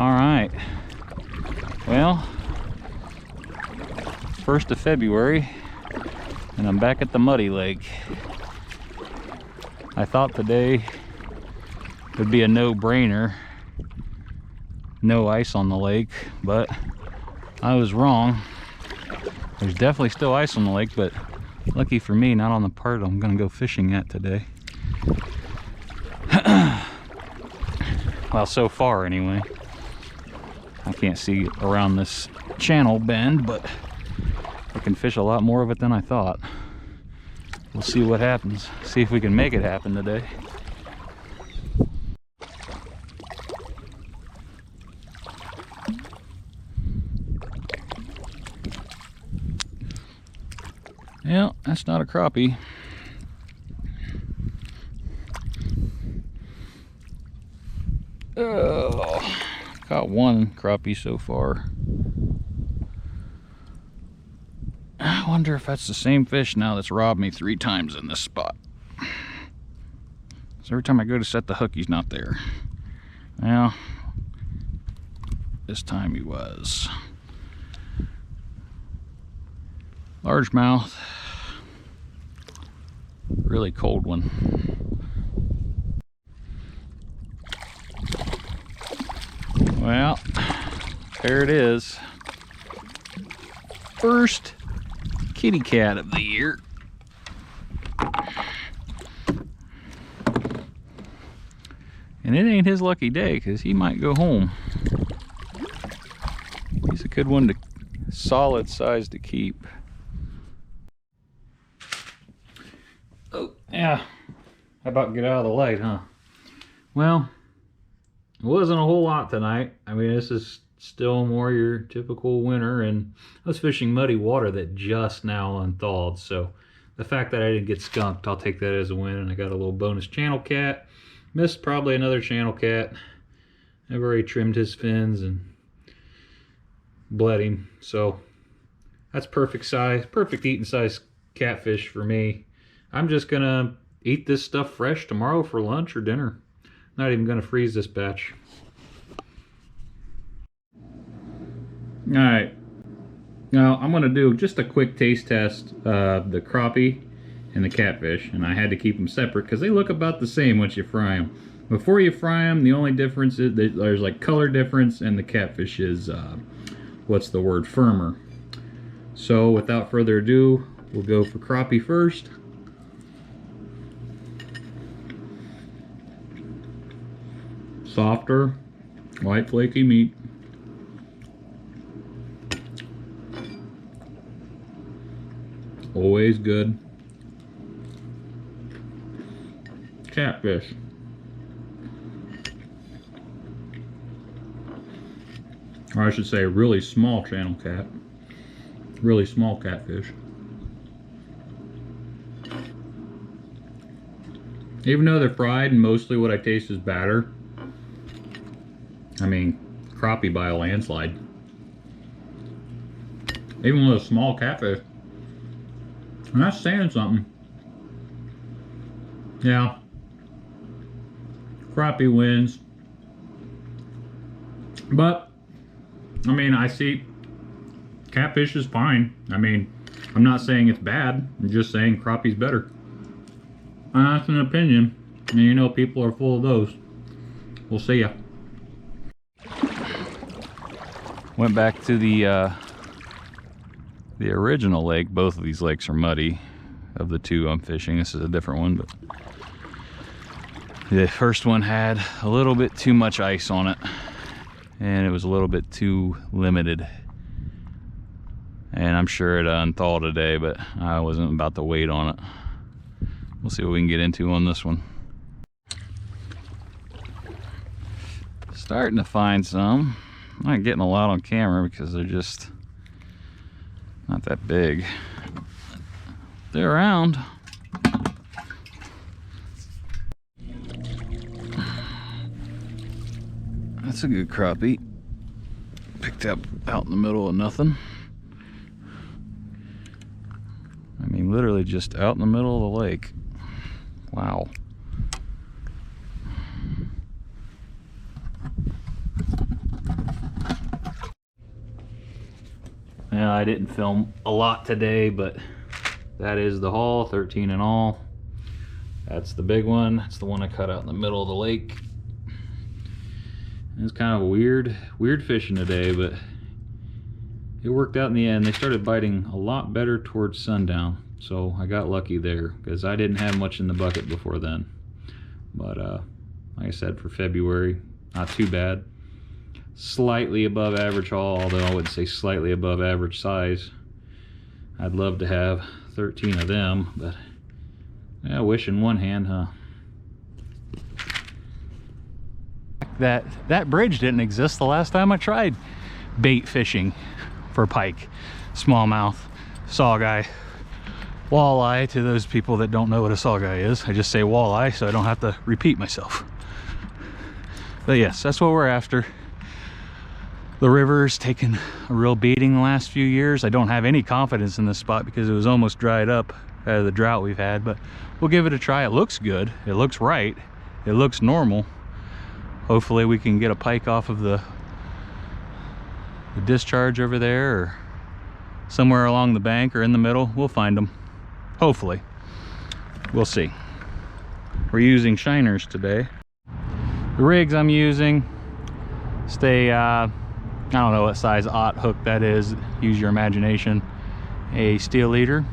All right. Well, 1st of February, and I'm back at the muddy lake. I thought today would be a no-brainer. No ice on the lake, but I was wrong. There's definitely still ice on the lake, but lucky for me, not on the part I'm gonna go fishing at today. Well, so far anyway. I can't see around this channel bend, but I can fish a lot more of it than I thought. We'll see what happens. See if we can make it happen today. Yeah, that's not a crappie. Oh, caught one crappie so far. I wonder if that's the same fish now that's robbed me 3 times in this spot. So every time I go to set the hook, he's not there. Well, this time he was. Largemouth. Really cold one. Well, there it is. First kitty cat of the year. And it ain't his lucky day, because he might go home. He's a good one, to solid size to keep. Oh, yeah. How about get out of the light, huh? Well, it wasn't a whole lot tonight. I mean, this is still more your typical winter, and I was fishing muddy water that just now unthawed, so the fact that I didn't get skunked, I'll take that as a win. And I got a little bonus channel cat. Missed probably another channel cat. I've already trimmed his fins and bled him, so that's perfect size, perfect eating size catfish for me. I'm just gonna eat this stuff fresh tomorrow for lunch or dinner. Not even gonna freeze this batch. All right, now I'm gonna do just a quick taste test of the crappie and the catfish, and I had to keep them separate because they look about the same once you fry them. Before you fry them, the only difference is there's like color difference, and the catfish is what's the word, firmer. So without further ado, we'll go for crappie first. Softer, white flaky meat. Always good. Catfish. Or I should say really small channel cat. Really small catfish. Even though they're fried and mostly what I taste is batter, I mean, crappie by a landslide. Even with a small catfish. And that's saying something. Yeah. Crappie wins. But, I mean, I see catfish is fine. I mean, I'm not saying it's bad. I'm just saying crappie's better. And that's an opinion. And you know people are full of those. We'll see ya. Went back to the original lake. Both of these lakes are muddy. Of the two I'm fishing, this is a different one, but the first one had a little bit too much ice on it, and it was a little bit too limited. And I'm sure it unthaw today, but I wasn't about to wait on it. We'll see what we can get into on this one. Starting to find some. I'm not getting a lot on camera because they're just not that big. They're around. That's a good crappie. Picked up out in the middle of nothing. I mean, literally just out in the middle of the lake. Wow. Yeah, I didn't film a lot today, but that is the haul, 13 in all. That's the big one. That's the one I cut out in the middle of the lake. It's kind of weird fishing today, but it worked out in the end. They started biting a lot better towards sundown, so I got lucky there because I didn't have much in the bucket before then. But like I said, for February, not too bad. Slightly above average haul, although I wouldn't say slightly above average size. I'd love to have 13 of them, but yeah, wish in one hand, huh? That bridge didn't exist the last time I tried bait fishing for pike, smallmouth, saugeye, walleye. To those people that don't know what a saugeye is, I just say walleye so I don't have to repeat myself. But yes, that's what we're after. The river's taken a real beating the last few years. I don't have any confidence in this spot because it was almost dried up out of the drought we've had, but we'll give it a try. It looks good, it looks right, it looks normal. Hopefully we can get a pike off of the discharge over there, or somewhere along the bank or in the middle. We'll find them, hopefully. We'll see. We're using shiners today. The rigs I'm using stay I don't know what size aught hook that is, use your imagination. A steel leader,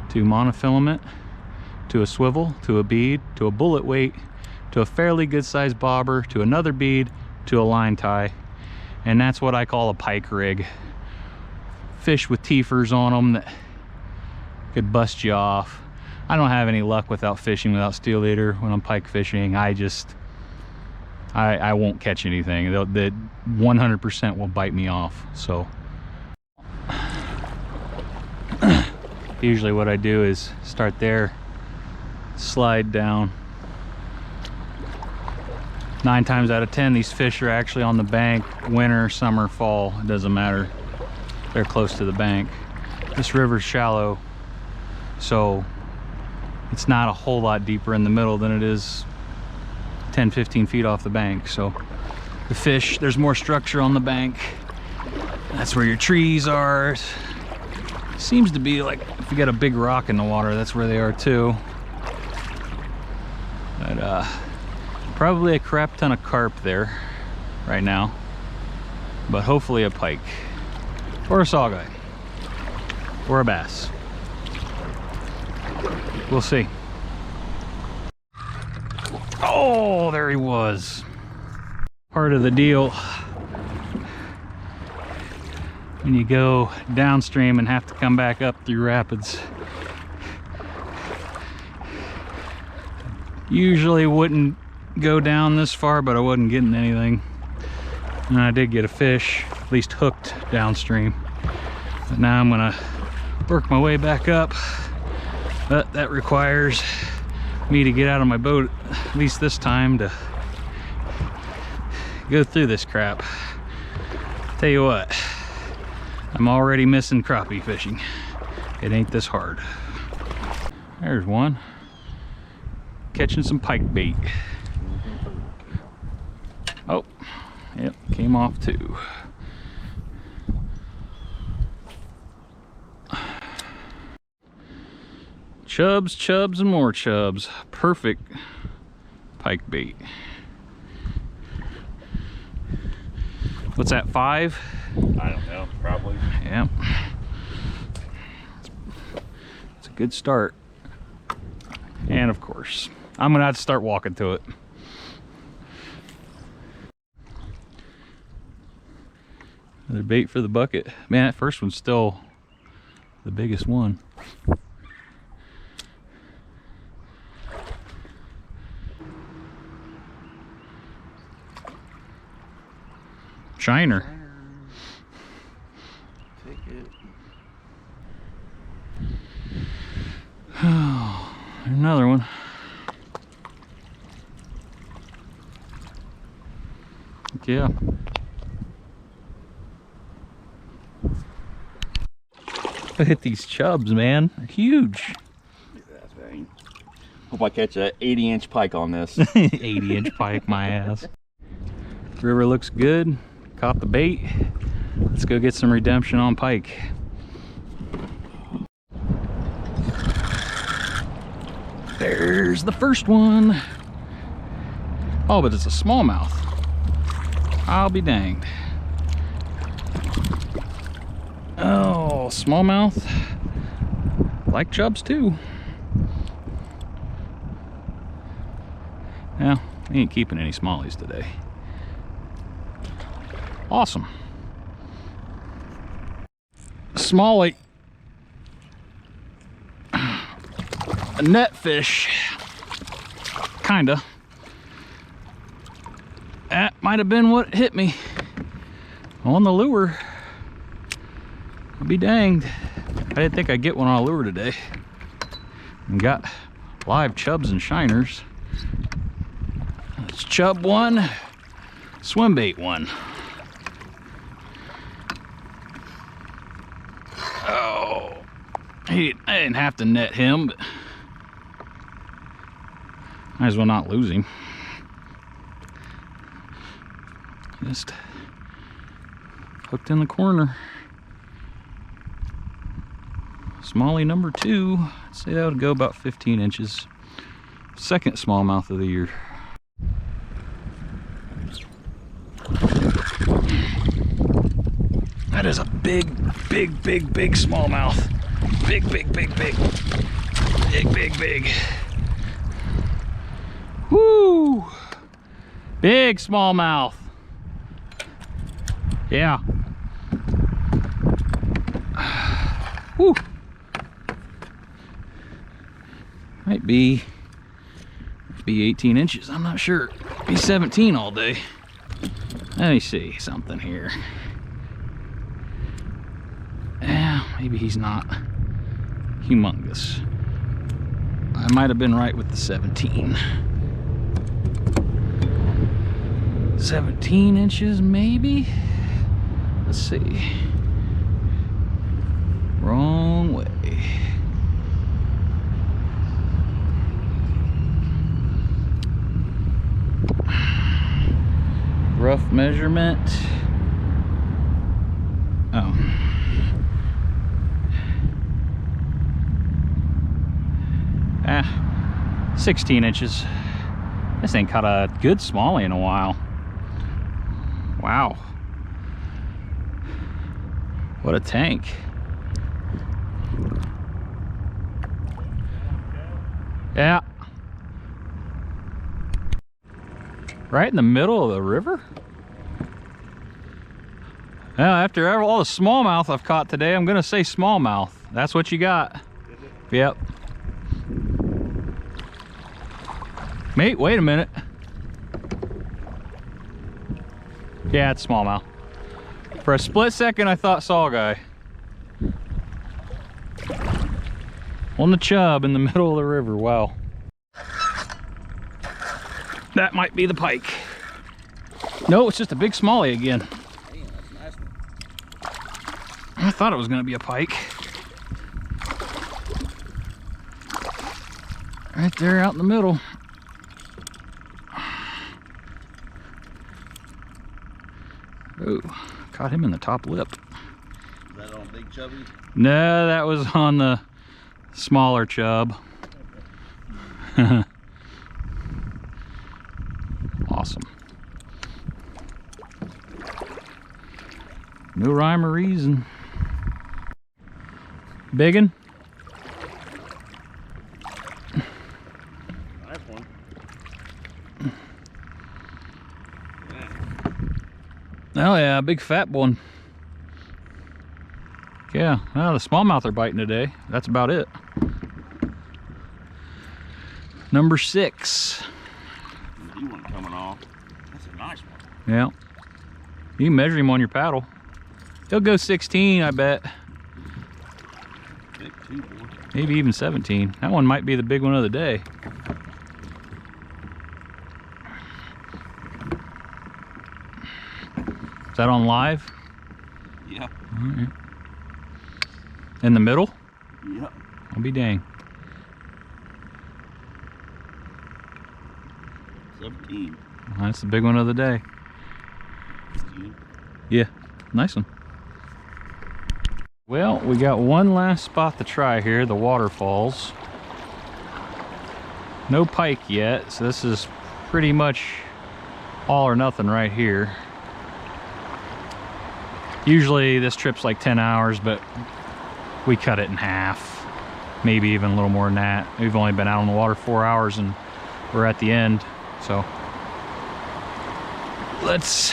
to monofilament, to a swivel, to a bead, to a bullet weight, to a fairly good sized bobber, to another bead, to a line tie. And that's what I call a pike rig. Fish with teefers on them that could bust you off. I don't have any luck without fishing without steel leader when I'm pike fishing. I won't catch anything. That 100% will bite me off. So usually what I do is start there, slide down. 9 times out of 10 these fish are actually on the bank, winter, summer, fall, it doesn't matter. They're close to the bank. This river's shallow, so it's not a whole lot deeper in the middle than it is 10-15 feet off the bank. So the fish, there's more structure on the bank. That's where your trees are. Seems to be like if you got a big rock in the water, that's where they are too. But probably a crap ton of carp there right now, but hopefully a pike or a saugeye or a bass. We'll see. Oh, there he was. Part of the deal when you go downstream and have to come back up through rapids. Usually wouldn't go down this far, but I wasn't getting anything. And I did get a fish, at least hooked downstream. But now I'm gonna work my way back up. But that requires me to get out of my boat, at least this time, to go through this crap. Tell you what, I'm already missing crappie fishing. It ain't this hard. There's one. Catching some pike bait. Oh, yep, came off too. Chubs, chubs, and more chubs. Perfect pike bait. What's that, 5? I don't know, probably. Yeah. It's a good start. And of course, I'm gonna have to start walking to it. Another bait for the bucket. Man, that first one's still the biggest one. Shiner. Take it. Oh, another one. Yeah. Look at these chubs, man. They're huge. That's right. Hope I catch a 80-inch pike on this. 80-inch pike, my ass. River looks good. Caught the bait. Let's go get some redemption on pike. There's the first one. Oh, but it's a smallmouth. I'll be danged. Oh, smallmouth. Like chubs too. Yeah, we ain't keeping any smallies today. Awesome. Smallie. A net fish. Kinda. That might have been what hit me on the lure. I'll be danged. I didn't think I'd get one on a lure today. And got live chubs and shiners. It's chub one, swim bait one. Oh, I didn't have to net him, but might as well not lose him. Just hooked in the corner. Smallie number 2. I'd say that would go about 15 inches. Second smallmouth of the year. That is a big smallmouth. Big. Big. Woo! Big smallmouth. Yeah. Woo! Might be 18 inches. I'm not sure. Be 17 all day. Let me see something here. Yeah, maybe he's not humongous. I might have been right with the 17. 17 inches maybe? Let's see. Wrong way. Rough measurement. Oh. 16 inches. This ain't caught a good smallie in a while. Wow. What a tank. Yeah. Right in the middle of the river? Well, after all the smallmouth I've caught today, I'm gonna say smallmouth. That's what you got. Yep. Mate, wait a minute. Yeah, it's smallmouth. For a split second, I thought saw guy. On the chub in the middle of the river, wow. That might be the pike. No, it's just a big smallie again. Damn, that's a nice one. I thought it was gonna be a pike. Right there out in the middle. Oh, caught him in the top lip. Is that on big chubby? No, that was on the smaller chub. Awesome. No rhyme or reason. Biggin? Nice one. Oh yeah, big fat one. Yeah, well, the smallmouth are biting today. That's about it. Number 6. You one coming off. That's a nice one. Yeah. You can measure him on your paddle. He'll go 16, I bet. Big too, boy. Maybe even 17. That one might be the big one of the day. Is that on live? Yeah. All right. In the middle? Yep. I'll be dang. 17. That's the big one of the day. See? Yeah, nice one. Well, we got one last spot to try here, the waterfalls. No pike yet, so this is pretty much all or nothing right here. Usually this trip's like 10 hours, but we cut it in half, maybe even a little more than that. We've only been out on the water 4 hours and we're at the end, so let's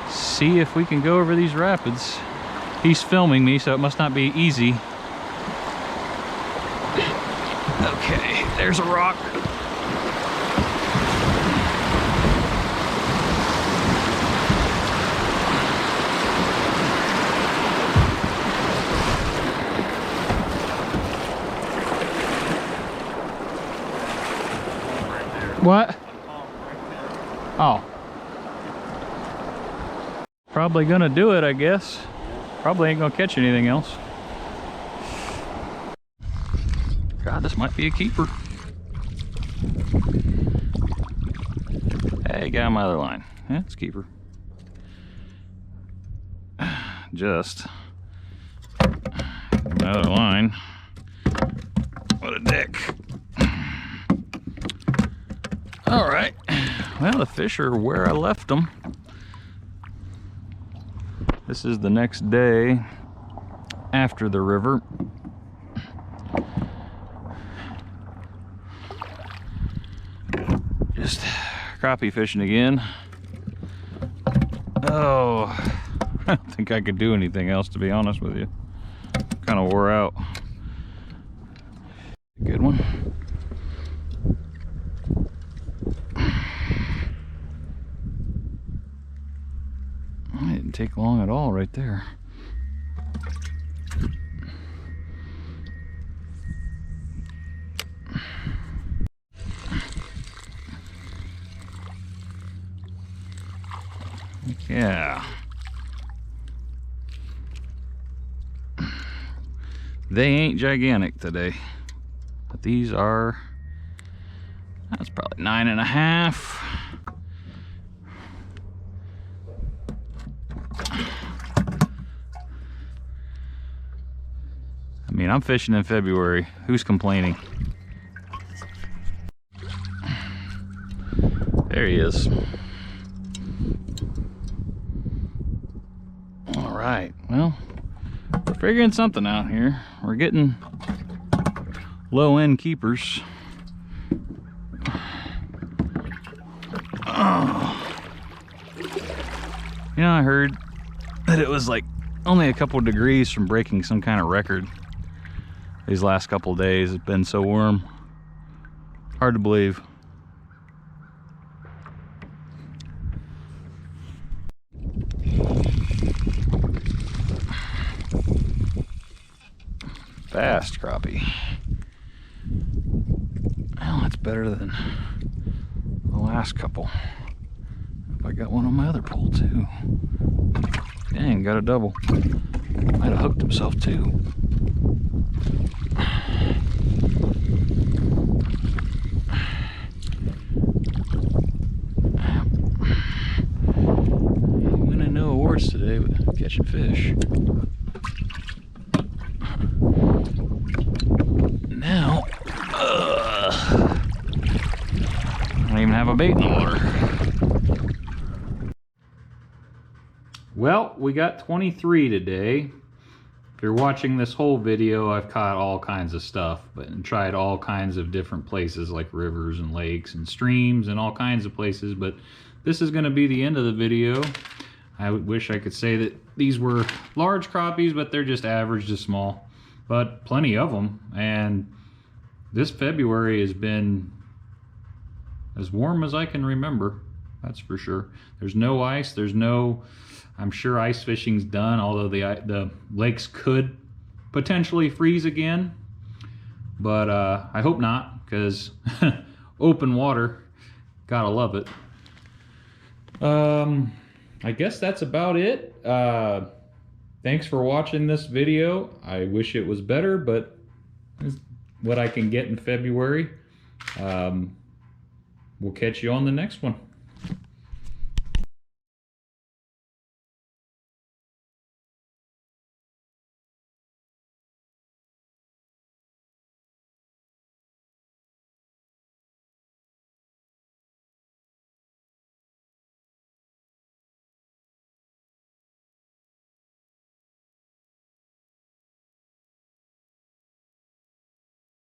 see if we can go over these rapids. He's filming me, so it must not be easy. Okay, there's a rock. What? Oh. Probably gonna do it, I guess. Probably ain't gonna catch anything else. God, this might be a keeper. Hey, got my other line. Yeah, it's a keeper. Just another line. What a dick. All right, well, the fish are where I left them. This is the next day after the river. Just crappie fishing again. Oh, I don't think I could do anything else, to be honest with you. Kind of wore out. Good one. It didn't take long at all right there. Yeah. They ain't gigantic today, but these are, that's probably 9.5. I mean, I'm fishing in February. Who's complaining? There he is. All right, well, we're figuring something out here. We're getting low-end keepers. Oh. You know, I heard that it was like only a couple of degrees from breaking some kind of record. These last couple of days, it's been so warm. Hard to believe. Fast crappie. Well, that's better than the last couple. I got one on my other pole too. Dang, got a double. Might have hooked himself too. Winning no awards today, but catching fish. Now, I don't even have a bait in the water. Well, we got 23 today. If you're watching this whole video, I've caught all kinds of stuff, and tried all kinds of different places like rivers and lakes and streams and all kinds of places, but this is going to be the end of the video. I wish I could say that these were large crappies, but they're just average to small, but plenty of them. And this February has been as warm as I can remember, that's for sure. There's no ice, there's no, I'm sure ice fishing's done, although the lakes could potentially freeze again, but I hope not, because open water, gotta love it. I guess that's about it. Thanks for watching this video. I wish it was better, but it's what I can get in February. We'll catch you on the next one.